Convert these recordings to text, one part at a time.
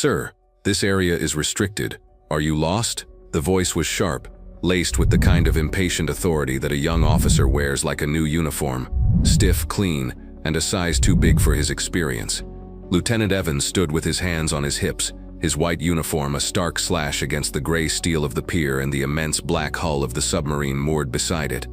"Sir, this area is restricted. Are you lost?" The voice was sharp, laced with the kind of impatient authority that a young officer wears like a new uniform, stiff, clean, and a size too big for his experience. Lieutenant Evans stood with his hands on his hips, his white uniform a stark slash against the gray steel of the pier and the immense black hull of the submarine moored beside it.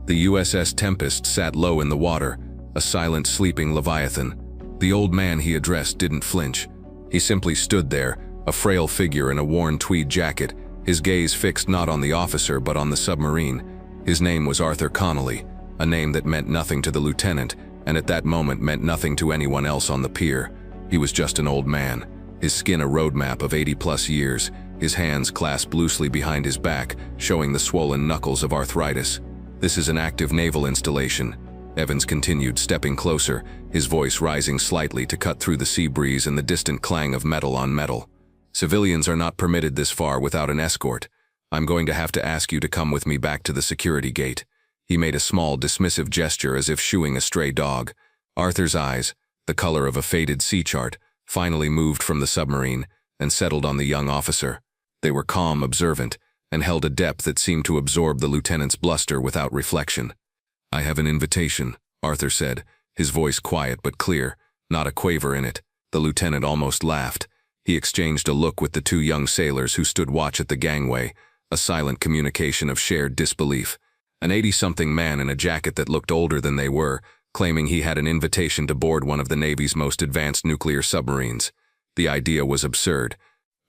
The USS Tempest sat low in the water, a silent, sleeping leviathan. The old man he addressed didn't flinch. He simply stood there, a frail figure in a worn tweed jacket, his gaze fixed not on the officer but on the submarine. His name was Arthur Connolly, a name that meant nothing to the lieutenant, and at that moment meant nothing to anyone else on the pier. He was just an old man, his skin a roadmap of 80+ years, his hands clasped loosely behind his back, showing the swollen knuckles of arthritis. "This is an active naval installation," Evans continued, stepping closer, his voice rising slightly to cut through the sea breeze and the distant clang of metal on metal. "Civilians are not permitted this far without an escort. I'm going to have to ask you to come with me back to the security gate." He made a small, dismissive gesture as if shooing a stray dog. Arthur's eyes, the color of a faded sea chart, finally moved from the submarine and settled on the young officer. They were calm, observant, and held a depth that seemed to absorb the lieutenant's bluster without reflection. "I have an invitation," Arthur said, his voice quiet but clear, not a quaver in it. The lieutenant almost laughed. He exchanged a look with the two young sailors who stood watch at the gangway, a silent communication of shared disbelief. An 80-something man in a jacket that looked older than they were, claiming he had an invitation to board one of the Navy's most advanced nuclear submarines. The idea was absurd.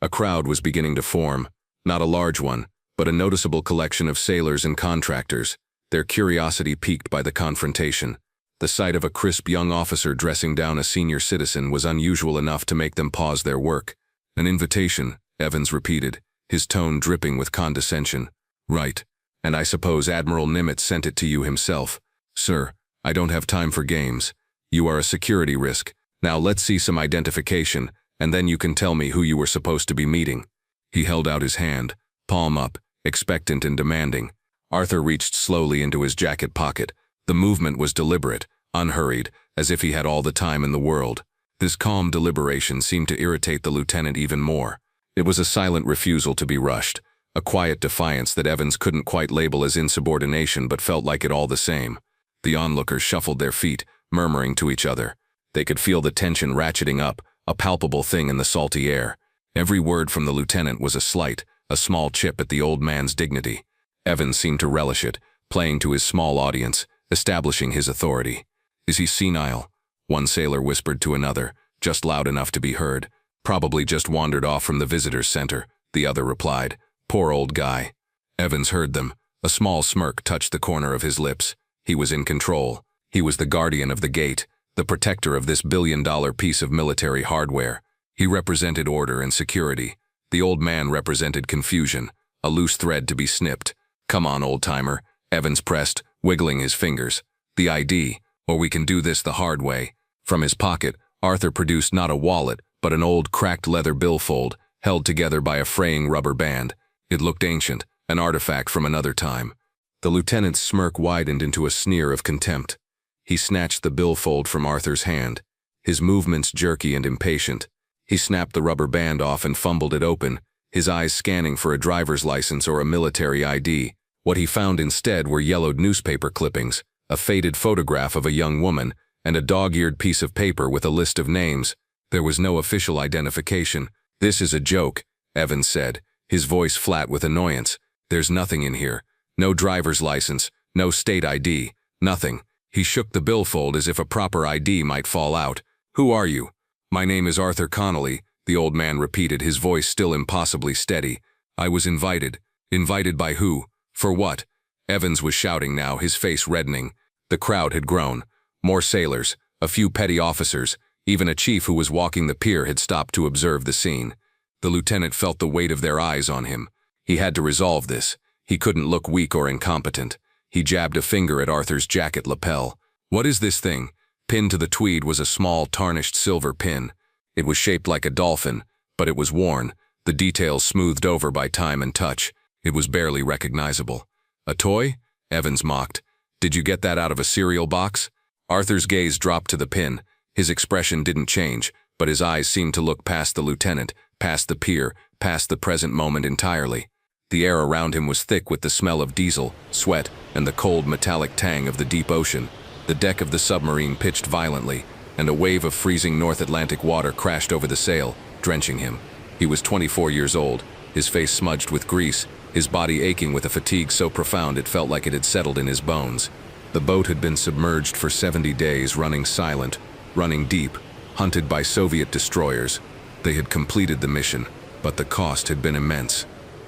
A crowd was beginning to form, not a large one, but a noticeable collection of sailors and contractors, their curiosity piqued by the confrontation. The sight of a crisp young officer dressing down a senior citizen was unusual enough to make them pause their work. "An invitation," Evans repeated, his tone dripping with condescension. "Right. And I suppose Admiral Nimitz sent it to you himself." "Sir, I don't have time for games. You are a security risk. Now let's see some identification, and then you can tell me who you were supposed to be meeting." He held out his hand, palm up, expectant and demanding. Arthur reached slowly into his jacket pocket. The movement was deliberate, unhurried, as if he had all the time in the world. This calm deliberation seemed to irritate the lieutenant even more. It was a silent refusal to be rushed, a quiet defiance that Evans couldn't quite label as insubordination but felt like it all the same. The onlookers shuffled their feet, murmuring to each other. They could feel the tension ratcheting up, a palpable thing in the salty air. Every word from the lieutenant was a slight, a small chip at the old man's dignity. Evans seemed to relish it, playing to his small audience, establishing his authority. "Is he senile?" one sailor whispered to another, just loud enough to be heard. "Probably just wandered off from the visitors' center," the other replied. "Poor old guy." Evans heard them. A small smirk touched the corner of his lips. He was in control. He was the guardian of the gate, the protector of this billion-dollar piece of military hardware. He represented order and security. The old man represented confusion, a loose thread to be snipped. "Come on, old-timer," Evans pressed, wiggling his fingers. "The ID, or we can do this the hard way." From his pocket, Arthur produced not a wallet, but an old cracked leather billfold, held together by a fraying rubber band. It looked ancient, an artifact from another time. The lieutenant's smirk widened into a sneer of contempt. He snatched the billfold from Arthur's hand, his movements jerky and impatient. He snapped the rubber band off and fumbled it open, his eyes scanning for a driver's license or a military ID. What he found instead were yellowed newspaper clippings, a faded photograph of a young woman, and a dog-eared piece of paper with a list of names. There was no official identification. "This is a joke," Evans said, his voice flat with annoyance. "There's nothing in here. No driver's license, no state ID, nothing." He shook the billfold as if a proper ID might fall out. "Who are you?" "My name is Arthur Connolly," the old man repeated, his voice still impossibly steady. "I was invited." "Invited by who? For what?" Evans was shouting now, his face reddening. The crowd had grown. More sailors, a few petty officers, even a chief who was walking the pier had stopped to observe the scene. The lieutenant felt the weight of their eyes on him. He had to resolve this. He couldn't look weak or incompetent. He jabbed a finger at Arthur's jacket lapel. "What is this thing?" Pinned to the tweed was a small, tarnished silver pin. It was shaped like a dolphin, but it was worn, the details smoothed over by time and touch. It was barely recognizable. "A toy?" Evans mocked. "Did you get that out of a cereal box?" Arthur's gaze dropped to the pin. His expression didn't change, but his eyes seemed to look past the lieutenant, past the pier, past the present moment entirely. The air around him was thick with the smell of diesel, sweat, and the cold metallic tang of the deep ocean. The deck of the submarine pitched violently, and a wave of freezing North Atlantic water crashed over the sail, drenching him. He was 24 years old, his face smudged with grease, his body aching with a fatigue so profound it felt like it had settled in his bones. The boat had been submerged for 70 days, running silent, running deep, hunted by Soviet destroyers. They had completed the mission, but the cost had been immense.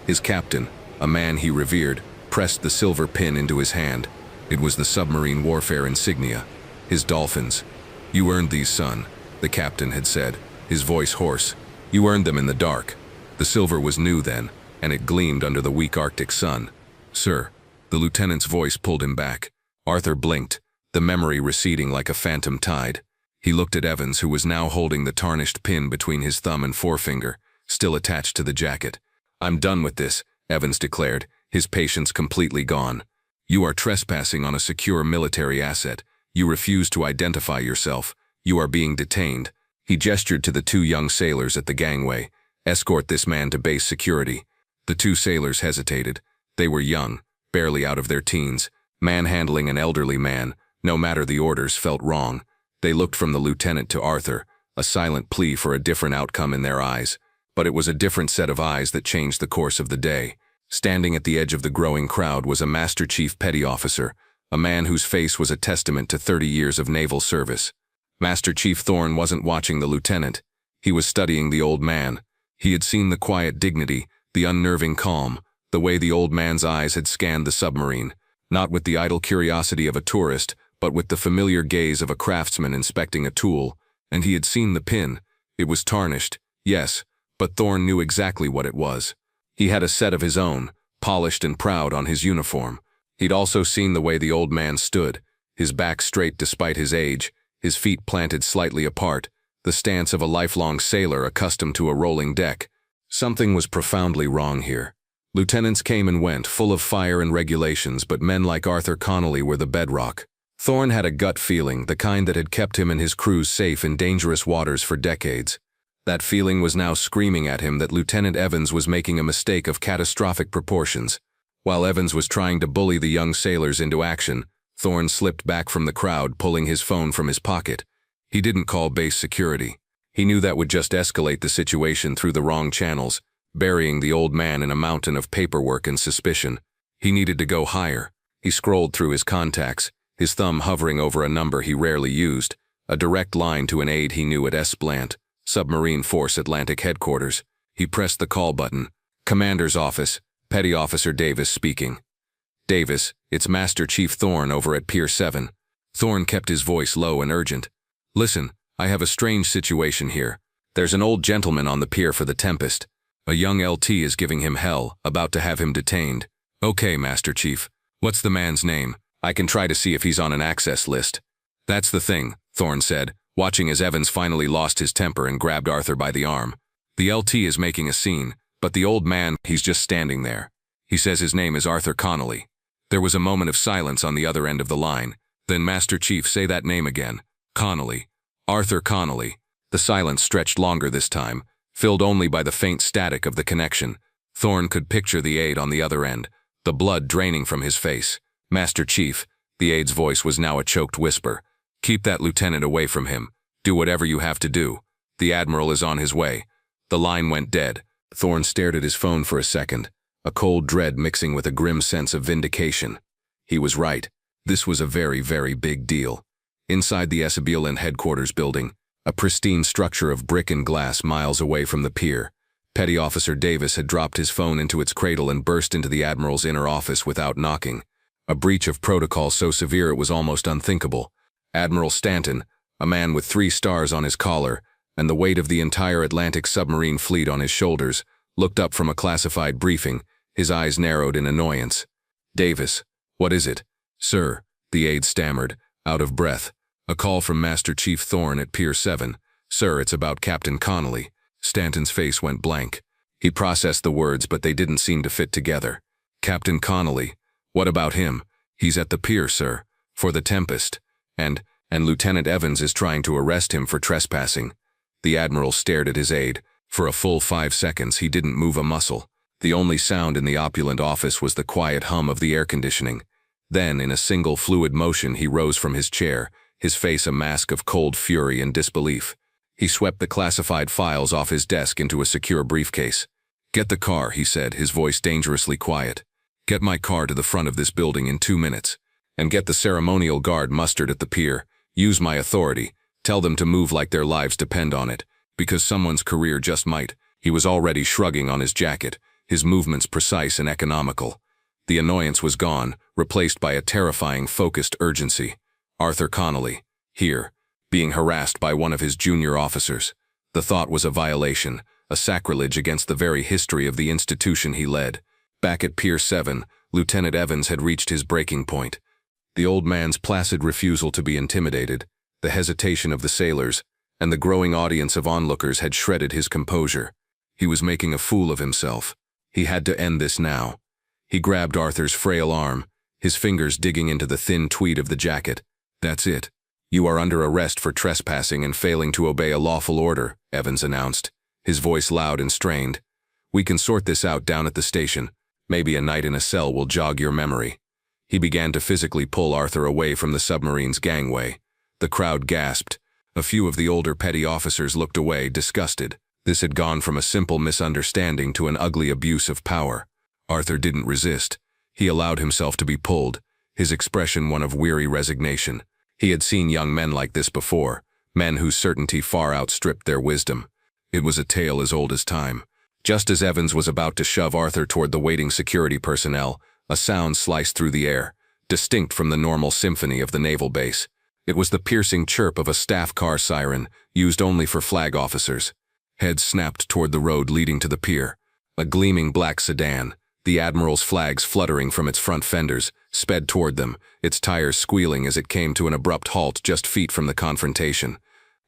His captain, a man he revered, pressed the silver pin into his hand. It was the submarine warfare insignia, his dolphins. "You earned these, son," the captain had said, his voice hoarse. "You earned them in the dark." The silver was new then, and it gleamed under the weak Arctic sun. "Sir," the lieutenant's voice pulled him back. Arthur blinked, the memory receding like a phantom tide. He looked at Evans, who was now holding the tarnished pin between his thumb and forefinger, still attached to the jacket. "I'm done with this," Evans declared, his patience completely gone. "You are trespassing on a secure military asset. You refuse to identify yourself. You are being detained." He gestured to the two young sailors at the gangway. "Escort this man to base security." The two sailors hesitated. They were young, barely out of their teens. Manhandling an elderly man, no matter the orders, felt wrong. They looked from the lieutenant to Arthur, a silent plea for a different outcome in their eyes. But it was a different set of eyes that changed the course of the day. Standing at the edge of the growing crowd was a Master Chief Petty Officer, a man whose face was a testament to 30 years of naval service. Master Chief Thorne wasn't watching the lieutenant. He was studying the old man. He had seen the quiet dignity, the unnerving calm, the way the old man's eyes had scanned the submarine, not with the idle curiosity of a tourist, but with the familiar gaze of a craftsman inspecting a tool. And he had seen the pin. It was tarnished, yes, but Thorne knew exactly what it was. He had a set of his own, polished and proud on his uniform. He'd also seen the way the old man stood, his back straight despite his age, his feet planted slightly apart, the stance of a lifelong sailor accustomed to a rolling deck. Something was profoundly wrong here. Lieutenants came and went, full of fire and regulations, but men like Arthur Connolly were the bedrock. Thorne had a gut feeling, the kind that had kept him and his crews safe in dangerous waters for decades. That feeling was now screaming at him that Lieutenant Evans was making a mistake of catastrophic proportions. While Evans was trying to bully the young sailors into action, Thorne slipped back from the crowd, pulling his phone from his pocket. He didn't call base security. He knew that would just escalate the situation through the wrong channels, burying the old man in a mountain of paperwork and suspicion. He needed to go higher. He scrolled through his contacts, his thumb hovering over a number he rarely used, a direct line to an aide he knew at Esplant, Submarine Force Atlantic Headquarters. He pressed the call button. "Commander's office, Petty Officer Davis speaking." "Davis, it's Master Chief Thorne over at Pier 7. Thorne kept his voice low and urgent. "Listen, I have a strange situation here. There's an old gentleman on the pier for the Tempest. A young LT is giving him hell, about to have him detained." "Okay, Master Chief. What's the man's name? I can try to see if he's on an access list." "That's the thing," Thorne said, watching as Evans finally lost his temper and grabbed Arthur by the arm. "The LT is making a scene, but the old man, he's just standing there. He says his name is Arthur Connolly." There was a moment of silence on the other end of the line. Then Master Chief, "Say that name again." "Connolly. Arthur Connolly." The silence stretched longer this time, filled only by the faint static of the connection. Thorne could picture the aide on the other end, the blood draining from his face. "Master Chief," the aide's voice was now a choked whisper, "keep that lieutenant away from him. Do whatever you have to do. The Admiral is on his way." The line went dead. Thorne stared at his phone for a second, a cold dread mixing with a grim sense of vindication. He was right. This was a very, very big deal. Inside the Esabilan headquarters building, a pristine structure of brick and glass miles away from the pier, Petty Officer Davis had dropped his phone into its cradle and burst into the Admiral's inner office without knocking. A breach of protocol so severe it was almost unthinkable. Admiral Stanton, a man with 3 stars on his collar, and the weight of the entire Atlantic submarine fleet on his shoulders, looked up from a classified briefing, his eyes narrowed in annoyance. "Davis, what is it?" "Sir," the aide stammered, out of breath. "A call from Master Chief Thorne at Pier 7. Sir, it's about Captain Connolly." Stanton's face went blank. He processed the words, but they didn't seem to fit together. "Captain Connolly? What about him?" "He's at the pier, sir, for the Tempest. And Lieutenant Evans is trying to arrest him for trespassing." The Admiral stared at his aide. For a full 5 seconds, he didn't move a muscle. The only sound in the opulent office was the quiet hum of the air conditioning. Then, in a single fluid motion, he rose from his chair, his face a mask of cold fury and disbelief. He swept the classified files off his desk into a secure briefcase. "Get the car," he said, his voice dangerously quiet. "Get my car to the front of this building in 2 minutes. And get the ceremonial guard mustered at the pier. Use my authority. Tell them to move like their lives depend on it. Because someone's career just might." He was already shrugging on his jacket, his movements precise and economical. The annoyance was gone, replaced by a terrifying, focused urgency. Arthur Connolly, here, being harassed by one of his junior officers. The thought was a violation, a sacrilege against the very history of the institution he led. Back at Pier 7, Lieutenant Evans had reached his breaking point. The old man's placid refusal to be intimidated, the hesitation of the sailors, and the growing audience of onlookers had shredded his composure. He was making a fool of himself. He had to end this now. He grabbed Arthur's frail arm, his fingers digging into the thin tweed of the jacket. "That's it. You are under arrest for trespassing and failing to obey a lawful order," Evans announced, his voice loud and strained. "We can sort this out down at the station. Maybe a night in a cell will jog your memory." He began to physically pull Arthur away from the submarine's gangway. The crowd gasped. A few of the older petty officers looked away, disgusted. This had gone from a simple misunderstanding to an ugly abuse of power. Arthur didn't resist. He allowed himself to be pulled, his expression one of weary resignation. He had seen young men like this before, men whose certainty far outstripped their wisdom. It was a tale as old as time. Just as Evans was about to shove Arthur toward the waiting security personnel, a sound sliced through the air, distinct from the normal symphony of the naval base. It was the piercing chirp of a staff car siren, used only for flag officers. Heads snapped toward the road leading to the pier. A gleaming black sedan, the Admiral's flags fluttering from its front fenders, sped toward them, its tires squealing as it came to an abrupt halt just feet from the confrontation.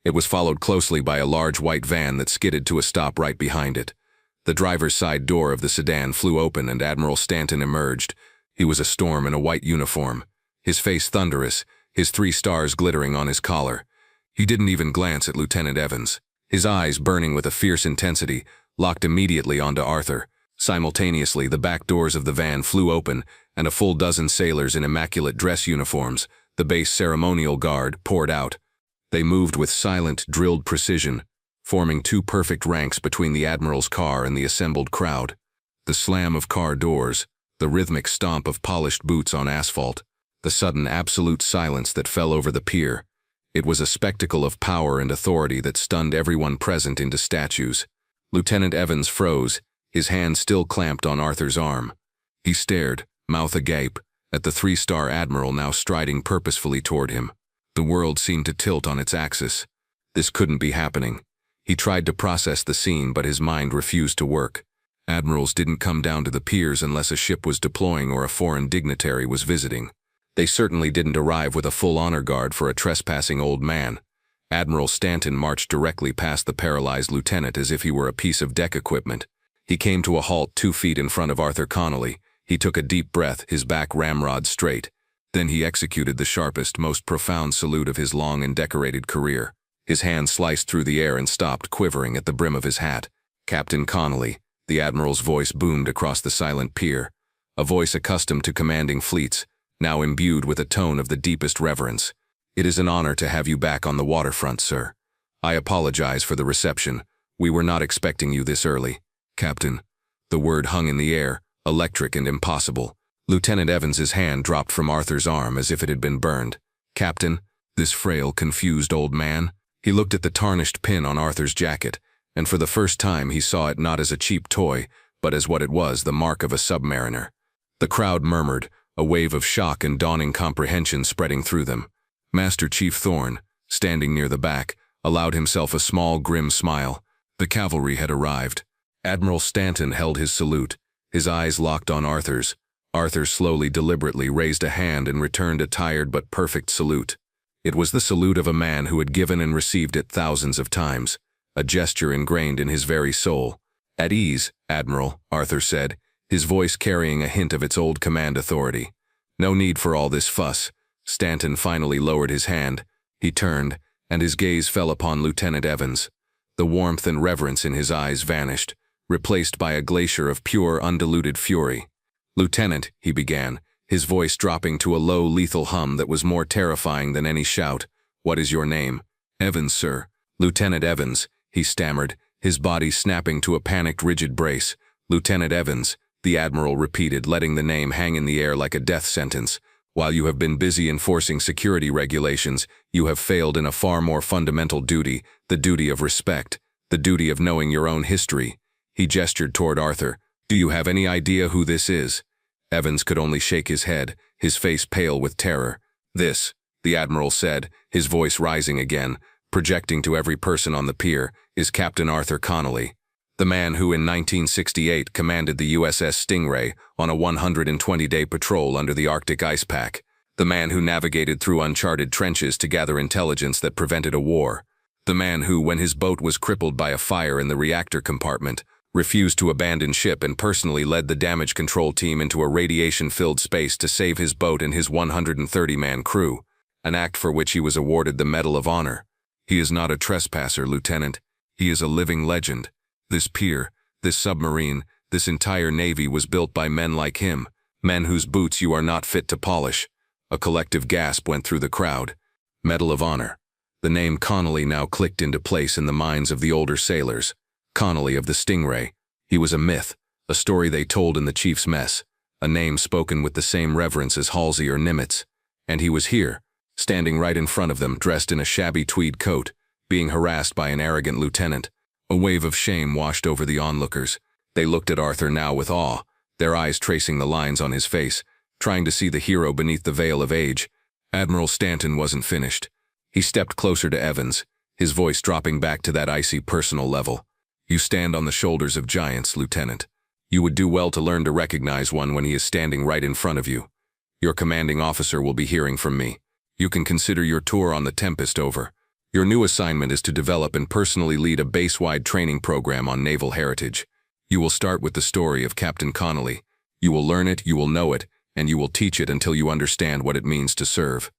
It was followed closely by a large white van that skidded to a stop right behind it. The driver's side door of the sedan flew open and Admiral Stanton emerged. He was a storm in a white uniform, his face thunderous, his 3 stars glittering on his collar. He didn't even glance at Lieutenant Evans. His eyes, burning with a fierce intensity, locked immediately onto Arthur. Simultaneously, the back doors of the van flew open, and a full dozen sailors in immaculate dress uniforms, the base ceremonial guard, poured out. They moved with silent, drilled precision, forming 2 perfect ranks between the Admiral's car and the assembled crowd. The slam of car doors, the rhythmic stomp of polished boots on asphalt, the sudden absolute silence that fell over the pier. It was a spectacle of power and authority that stunned everyone present into statues. Lieutenant Evans froze, his hand still clamped on Arthur's arm. He stared, mouth agape, at the 3-star Admiral now striding purposefully toward him. The world seemed to tilt on its axis. This couldn't be happening. He tried to process the scene, but his mind refused to work. Admirals didn't come down to the piers unless a ship was deploying or a foreign dignitary was visiting. They certainly didn't arrive with a full honor guard for a trespassing old man. Admiral Stanton marched directly past the paralyzed lieutenant as if he were a piece of deck equipment. He came to a halt 2 feet in front of Arthur Connolly. He took a deep breath, his back ramrod straight. Then he executed the sharpest, most profound salute of his long and decorated career. His hand sliced through the air and stopped, quivering at the brim of his hat. "Captain Connolly," the Admiral's voice boomed across the silent pier, a voice accustomed to commanding fleets, now imbued with a tone of the deepest reverence. "It is an honor to have you back on the waterfront, sir. I apologize for the reception. We were not expecting you this early." "Captain." The word hung in the air, electric and impossible. Lieutenant Evans's hand dropped from Arthur's arm as if it had been burned. "Captain?" This frail, confused old man. He looked at the tarnished pin on Arthur's jacket, and for the first time he saw it not as a cheap toy, but as what it was, the mark of a submariner. The crowd murmured, a wave of shock and dawning comprehension spreading through them. Master Chief Thorne, standing near the back, allowed himself a small, grim smile. The cavalry had arrived. Admiral Stanton held his salute, his eyes locked on Arthur's. Arthur slowly, deliberately raised a hand and returned a tired but perfect salute. It was the salute of a man who had given and received it thousands of times, a gesture ingrained in his very soul. "At ease, Admiral," Arthur said, his voice carrying a hint of its old command authority. "No need for all this fuss." Stanton finally lowered his hand. He turned, and his gaze fell upon Lieutenant Evans. The warmth and reverence in his eyes vanished, replaced by a glacier of pure, undiluted fury. "Lieutenant," he began, his voice dropping to a low, lethal hum that was more terrifying than any shout. "What is your name?" "Evans, sir." "Lieutenant Evans," he stammered, his body snapping to a panicked, rigid brace. "Lieutenant Evans," the Admiral repeated, letting the name hang in the air like a death sentence. "While you have been busy enforcing security regulations, you have failed in a far more fundamental duty, the duty of respect, the duty of knowing your own history." He gestured toward Arthur. "Do you have any idea who this is?" Evans could only shake his head, his face pale with terror. "This," the Admiral said, his voice rising again, projecting to every person on the pier, "is Captain Arthur Connolly. The man who in 1968 commanded the USS Stingray on a 120-day patrol under the Arctic ice pack. The man who navigated through uncharted trenches to gather intelligence that prevented a war. The man who, when his boat was crippled by a fire in the reactor compartment, refused to abandon ship and personally led the damage control team into a radiation-filled space to save his boat and his 130-man crew, an act for which he was awarded the Medal of Honor. He is not a trespasser, Lieutenant. He is a living legend. This pier, this submarine, this entire Navy was built by men like him, men whose boots you are not fit to polish." A collective gasp went through the crowd. Medal of Honor. The name Connolly now clicked into place in the minds of the older sailors. Connolly of the Stingray. He was a myth, a story they told in the chief's mess, a name spoken with the same reverence as Halsey or Nimitz. And he was here, standing right in front of them, dressed in a shabby tweed coat, being harassed by an arrogant lieutenant. A wave of shame washed over the onlookers. They looked at Arthur now with awe, their eyes tracing the lines on his face, trying to see the hero beneath the veil of age. Admiral Stanton wasn't finished. He stepped closer to Evans, his voice dropping back to that icy personal level. "You stand on the shoulders of giants, Lieutenant. You would do well to learn to recognize one when he is standing right in front of you. Your commanding officer will be hearing from me. You can consider your tour on the Tempest over. Your new assignment is to develop and personally lead a base-wide training program on naval heritage. You will start with the story of Captain Connolly. You will learn it, you will know it, and you will teach it until you understand what it means to serve."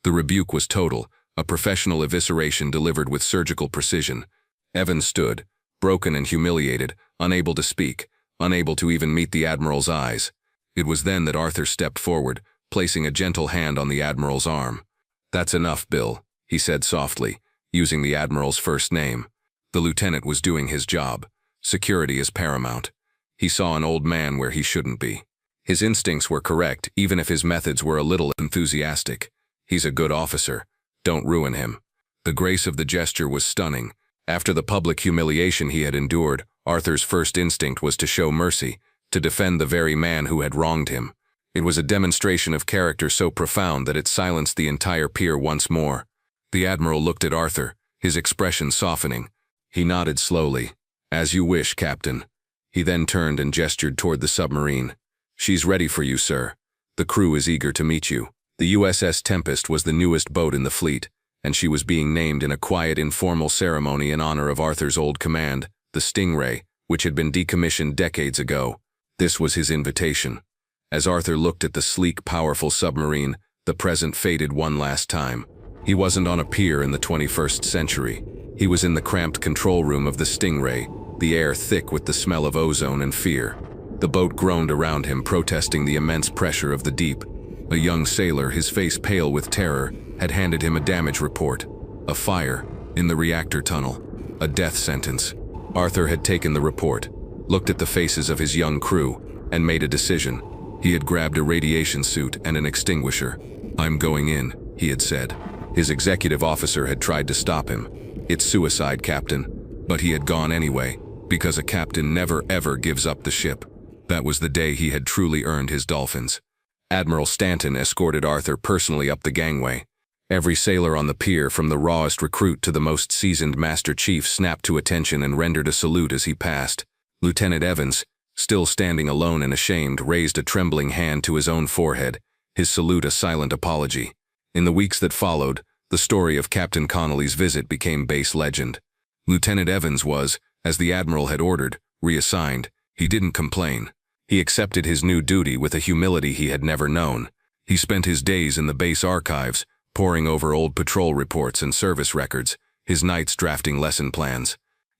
The rebuke was total, a professional evisceration delivered with surgical precision. Evans stood, broken and humiliated, unable to speak, unable to even meet the Admiral's eyes. It was then that Arthur stepped forward, placing a gentle hand on the Admiral's arm. "That's enough, Bill," he said softly, using the Admiral's first name. The lieutenant was doing his job. Security is paramount. He saw an old man where he shouldn't be. His instincts were correct, even if his methods were a little enthusiastic. He's a good officer. Don't ruin him. The grace of the gesture was stunning. After the public humiliation he had endured, Arthur's first instinct was to show mercy, to defend the very man who had wronged him. It was a demonstration of character so profound that it silenced the entire pier once more. The Admiral looked at Arthur, his expression softening. He nodded slowly. "As you wish, Captain." He then turned and gestured toward the submarine. "She's ready for you, sir. The crew is eager to meet you." The USS Tempest was the newest boat in the fleet, and she was being named in a quiet, informal ceremony in honor of Arthur's old command, the Stingray, which had been decommissioned decades ago. This was his invitation. As Arthur looked at the sleek, powerful submarine, the present faded one last time. He wasn't on a pier in the 21st century. He was in the cramped control room of the Stingray, the air thick with the smell of ozone and fear. The boat groaned around him, protesting the immense pressure of the deep. A young sailor, his face pale with terror, had handed him a damage report. A fire in the reactor tunnel. A death sentence. Arthur had taken the report, looked at the faces of his young crew, and made a decision. He had grabbed a radiation suit and an extinguisher. "I'm going in," he had said. His executive officer had tried to stop him. "It's suicide, Captain." But he had gone anyway, because a captain never ever gives up the ship. That was the day he had truly earned his dolphins. Admiral Stanton escorted Arthur personally up the gangway. Every sailor on the pier, from the rawest recruit to the most seasoned Master Chief, snapped to attention and rendered a salute as he passed. Lieutenant Evans, still standing alone and ashamed, raised a trembling hand to his own forehead, his salute a silent apology. In the weeks that followed, the story of Captain Connolly's visit became base legend. Lieutenant Evans was, as the Admiral had ordered, reassigned. He didn't complain. He accepted his new duty with a humility he had never known. He spent his days in the base archives, poring over old patrol reports and service records, his nights drafting lesson plans.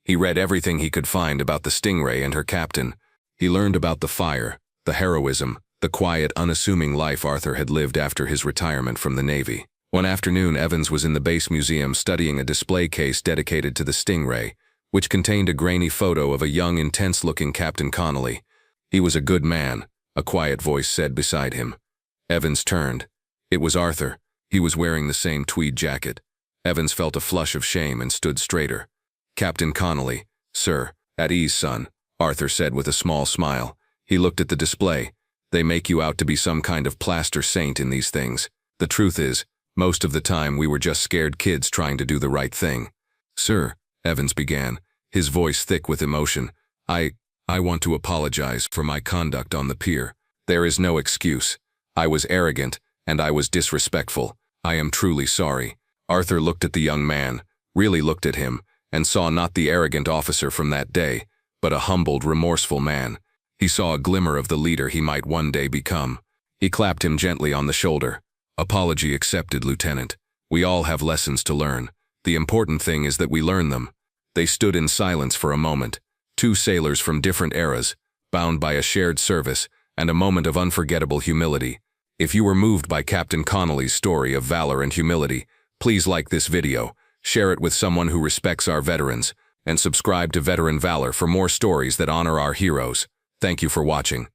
He read everything he could find about the Stingray and her captain. He learned about the fire, the heroism, the quiet, unassuming life Arthur had lived after his retirement from the Navy. One afternoon, Evans was in the base museum studying a display case dedicated to the Stingray, which contained a grainy photo of a young, intense-looking Captain Connolly. "He was a good man," a quiet voice said beside him. Evans turned. It was Arthur. He was wearing the same tweed jacket. Evans felt a flush of shame and stood straighter. "Captain Connolly, sir, at ease, son," Arthur said with a small smile. He looked at the display. "They make you out to be some kind of plaster saint in these things. The truth is, most of the time we were just scared kids trying to do the right thing." "Sir," Evans began, his voice thick with emotion, I want to apologize for my conduct on the pier. There is no excuse. I was arrogant, and I was disrespectful. I am truly sorry." Arthur looked at the young man, really looked at him, and saw not the arrogant officer from that day, but a humbled, remorseful man. He saw a glimmer of the leader he might one day become. He clapped him gently on the shoulder. "Apology accepted, Lieutenant. We all have lessons to learn. The important thing is that we learn them." They stood in silence for a moment, two sailors from different eras, bound by a shared service and a moment of unforgettable humility. If you were moved by Captain Connolly's story of valor and humility, please like this video, share it with someone who respects our veterans, and subscribe to Veteran Valor for more stories that honor our heroes. Thank you for watching.